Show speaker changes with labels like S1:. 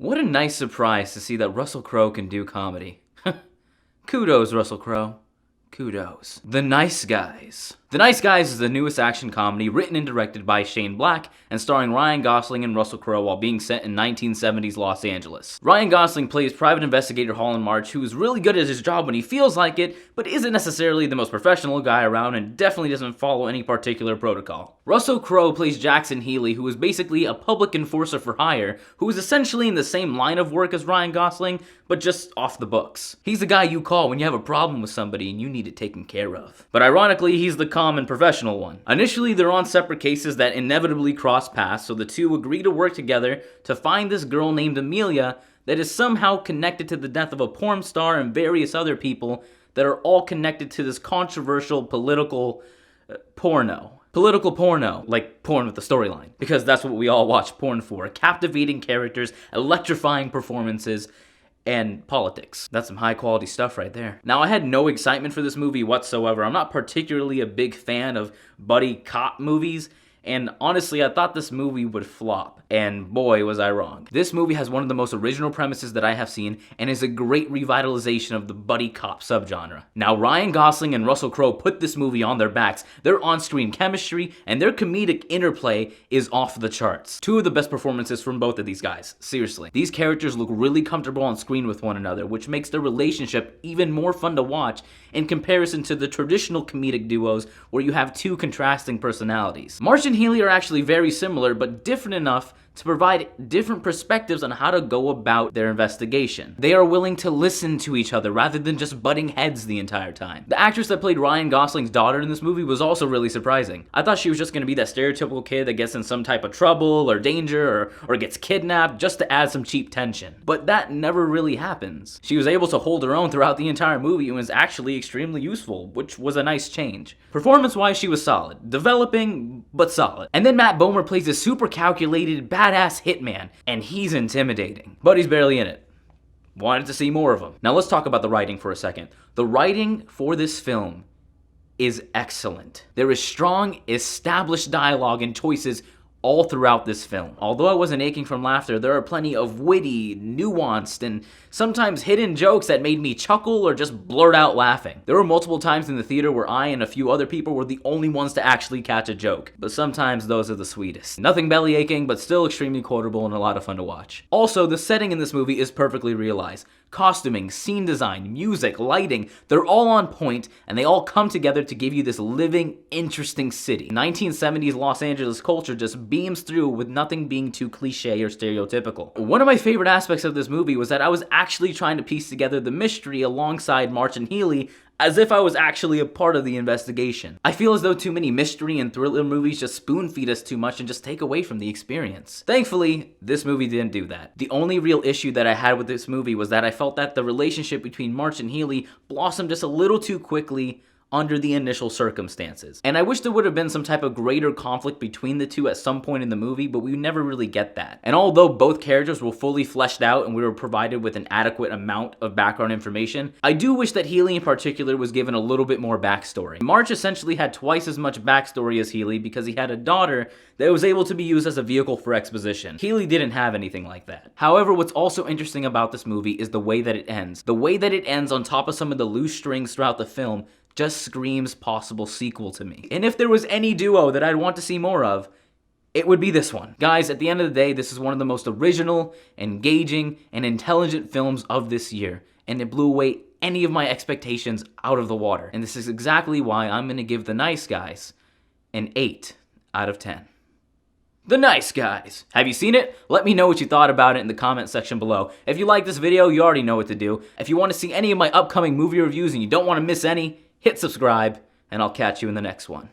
S1: What a nice surprise to see that Russell Crowe can do comedy. Kudos, Russell Crowe. Kudos. The Nice Guys. The Nice Guys is the newest action comedy written and directed by Shane Black and starring Ryan Gosling and Russell Crowe while being set in 1970s Los Angeles. Ryan Gosling plays private investigator Holland March, who is really good at his job when he feels like it, but isn't necessarily the most professional guy around and definitely doesn't follow any particular protocol. Russell Crowe plays Jackson Healy, who is basically a public enforcer for hire, who is essentially in the same line of work as Ryan Gosling, but just off the books. He's the guy you call when you have a problem with somebody and you need it taken care of. But ironically, he's the calm and professional one. Initially, they're on separate cases that inevitably cross paths, so the two agree to work together to find this girl named Amelia that is somehow connected to the death of a porn star and various other people that are all connected to this controversial political porno. Political porno, like porn with a storyline. Because that's what we all watch porn for. Captivating characters, electrifying performances, and politics. That's some high quality stuff right there. Now, I had no excitement for this movie whatsoever. I'm not particularly a big fan of buddy cop movies, and honestly, I thought this movie would flop, and boy was I wrong. This movie has one of the most original premises that I have seen, and is a great revitalization of the buddy cop subgenre. Now, Ryan Gosling and Russell Crowe put this movie on their backs. Their on-screen chemistry and their comedic interplay is off the charts. Two of the best performances from both of these guys, seriously. These characters look really comfortable on screen with one another, which makes their relationship even more fun to watch in comparison to the traditional comedic duos where you have two contrasting personalities. March and Healy are actually very similar, but different enough to provide different perspectives on how to go about their investigation. They are willing to listen to each other rather than just butting heads the entire time. The actress that played Ryan Gosling's daughter in this movie was also really surprising. I thought she was just going to be that stereotypical kid that gets in some type of trouble or danger or gets kidnapped just to add some cheap tension. But that never really happens. She was able to hold her own throughout the entire movie and was actually extremely useful, which was a nice change. Performance-wise, she was solid. Developing, but solid. And then Matt Bomer plays a super calculated, badass hitman, and he's intimidating. But he's barely in it. Wanted to see more of him. Now let's talk about the writing for a second. The writing for this film is excellent. There is strong, established dialogue and choices all throughout this film. Although I wasn't aching from laughter, there are plenty of witty, nuanced, and sometimes hidden jokes that made me chuckle or just blurt out laughing. There were multiple times in the theater where I and a few other people were the only ones to actually catch a joke, but sometimes those are the sweetest. Nothing belly aching, but still extremely quotable and a lot of fun to watch. Also, the setting in this movie is perfectly realized. Costuming, scene design, music, lighting, they're all on point, and they all come together to give you this living, interesting city. 1970s Los Angeles culture just beams through with nothing being too cliche or stereotypical. One of my favorite aspects of this movie was that I was actually trying to piece together the mystery alongside March and Healy as if I was actually a part of the investigation. I feel as though too many mystery and thriller movies just spoon feed us too much and just take away from the experience. Thankfully, this movie didn't do that. The only real issue that I had with this movie was that I felt that the relationship between March and Healy blossomed just a little too quickly under the initial circumstances. And I wish there would have been some type of greater conflict between the two at some point in the movie, but we never really get that. And although both characters were fully fleshed out and we were provided with an adequate amount of background information, I do wish that Healy in particular was given a little bit more backstory. March essentially had twice as much backstory as Healy because he had a daughter that was able to be used as a vehicle for exposition. Healy didn't have anything like that. However, what's also interesting about this movie is the way that it ends. The way that it ends on top of some of the loose strings throughout the film just screams possible sequel to me. And if there was any duo that I'd want to see more of, it would be this one. Guys, at the end of the day, this is one of the most original, engaging, and intelligent films of this year, and it blew away any of my expectations out of the water. And this is exactly why I'm gonna give The Nice Guys an 8 out of 10. The Nice Guys. Have you seen it? Let me know what you thought about it in the comment section below. If you like this video, you already know what to do. If you want to see any of my upcoming movie reviews and you don't want to miss any, hit subscribe, and I'll catch you in the next one.